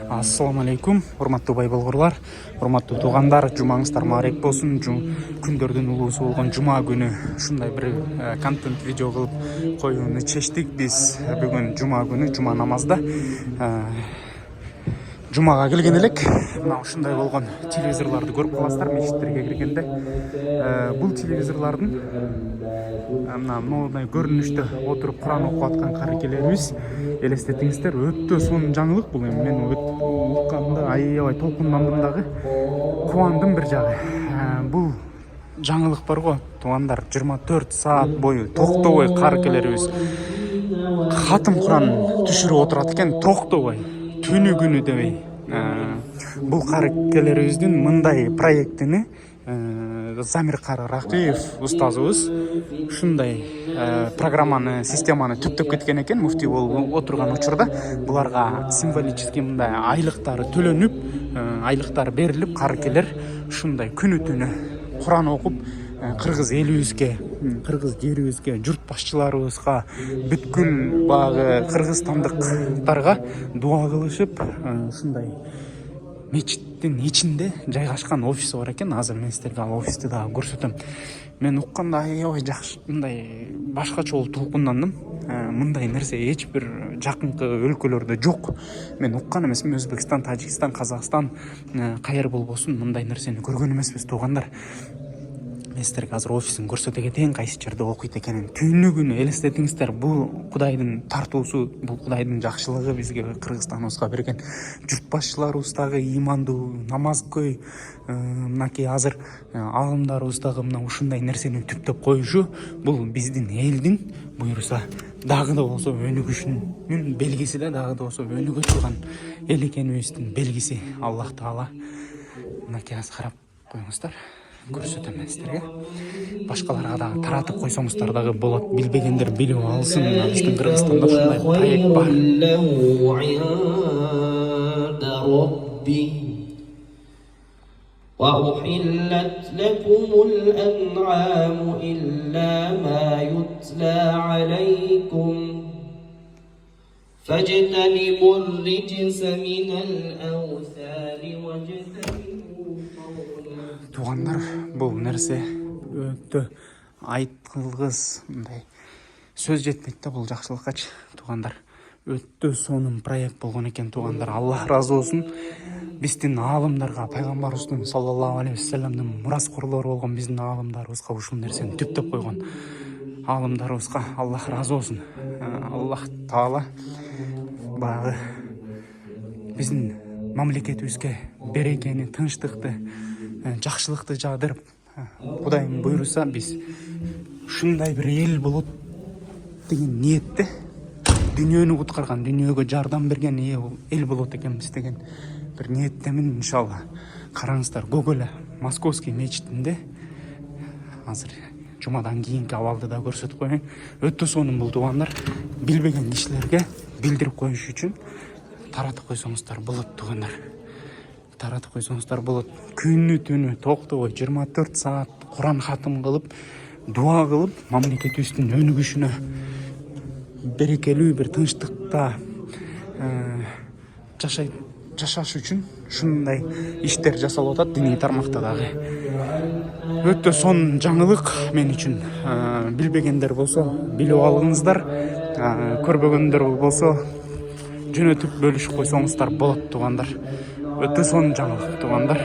Ассаламу алейкум, урматтуу бай болгорлар, урматтуу туугандар, жумаңыздар маарек болсун. Күндөрдүн улуусу болгон жума күнү ушундай бир контент видео кылып коюуну чечтик. Биз бүгүн жума күнү жума намазда жумага келген элек. Мына ушундай болгон телевизорлорду көрүп каласыздар мечиттерге киргенде. Бул телевизорлордун мындай көрүнүштө отуруп Куран окуп аткан каракелерибиз элестетиңиздер. Өтө сонун жаңылык бул. Мен укканда аябай толкундандым дагы, кубандым бир жагы. Бул жаңылык бар го туугандар, 24 саат бою токтобой каракелерибиз хатым Куран түшүрүп отурат экен, токтобой, түнү күнү дебей. Бул каракелерибиздин мындай проектини Замир Кары Ракиев устазыбыз ушундай программаны, системаны түптөп кеткен экен. Муфтий болуп отурган учурда буларга символический мындай айлыктары төлөнүп, айлыктар берилип, каракелер ушундай күнү түнү Куран окуп, кыргыз элибизге, кыргыз жерибизге, журт башчыларыбызга, бүткүл багы кыргызстандыктарга дуа кылышып, ушундай мечиттин ичинде жайгашкан офиси бар экен. Азыр мен силерге ал офисти дагы көрсөтөм. Мен укканда аябай жакшы, мындай башкача болуп толкундандым. Мындай нерсе эч бир жакынкы өлкөлөрдө жок. Мен уккан эмесмин. Өзбекстан, Тажикстан, Казакстан кайер болбосун мындай нерсени көргөн эмеспиз туугандар. Мен силерге азыр офисин көрсөтө кетейин, кайсы жерде окуйт экенин. Түнү күнү элестетиңиздер. Бул Кудайдын тартуусу, бул Кудайдын жакшылыгы бизге, Кыргызстаныбызга берген. Журт башчыларыбыз дагы ыймандуу, намазкөй. Мынакей азыр алымдарыбыз дагы мына ушундай нерсени түптөп коюшу, бул биздин элдин буюрса дагы да болсо өнүгүшүнүн белгиси да, дагы да болсо өнүгө турган эл экенибиздин белгиси. Аллах Таала мынакей аз карап коюңуздар. Көрсөтөм мен силерге. Башкаларга дагы таратып койсоңуздар дагы болот. Билбегендер билип алсын. Биздин Кыргызстанда ушундай проект бар. وأحلت لكم الأنعام إلا ما يتلى عليكم فاجتنبوا الرجس من الأوثان واجتنبوا Тугандар, бул нерсе өтө айткылгыс, мындай сөз жетпейт да бул жакшылыккачы туугандар. Өтө сонун проект болгон экен туугандар. Аллах разы болсун. Биздин аалымдарга, пайгамбарыбыздын саллаллаху алейхи вассаламдын мураскорлору болгон биздин аалымдарыбызга ушул нерсени түптөп койгон аалымдарыбызга Аллах разы болсун. Аллах Таала багы биздин мамлекетибизге берекени, тынчтыкты, жакшылыкты жаадырып, Кудайым буйруса биз ушундай бир эл болот деген ниетте, дүйнөнү куткарган, дүйнөгө жардам берген эл болот экенбиз деген бир ниеттемин, иншалла. Караңыздар, Гоголя Московский мечитинде азыр жумадан кийинки абалды да көрсөтүп коеюн. Өтө сонун бул туугандар. Билбеген кишилерге билдирип коюш үчүн таратып койсоңуздар болот туугандар. Таратып койсоңуздар болот. Күнү түнү токтобой 24 саат Куран хатым кылып, дуа кылып, мамлекетибиздин өнүгүшүнө, берекелүү бир тынчтыкта жашаш үчүн ушундай иштер жасалып атат диний тармакта дагы. Өтө сонун жаңылык мен үчүн. Билбегендер болсо билип алыңыздар, көрбөгөндөр болсо жөнөтүп бөлүшүп койсоңуздар болот туугандар. Өтө сонун жаңылык туугандар.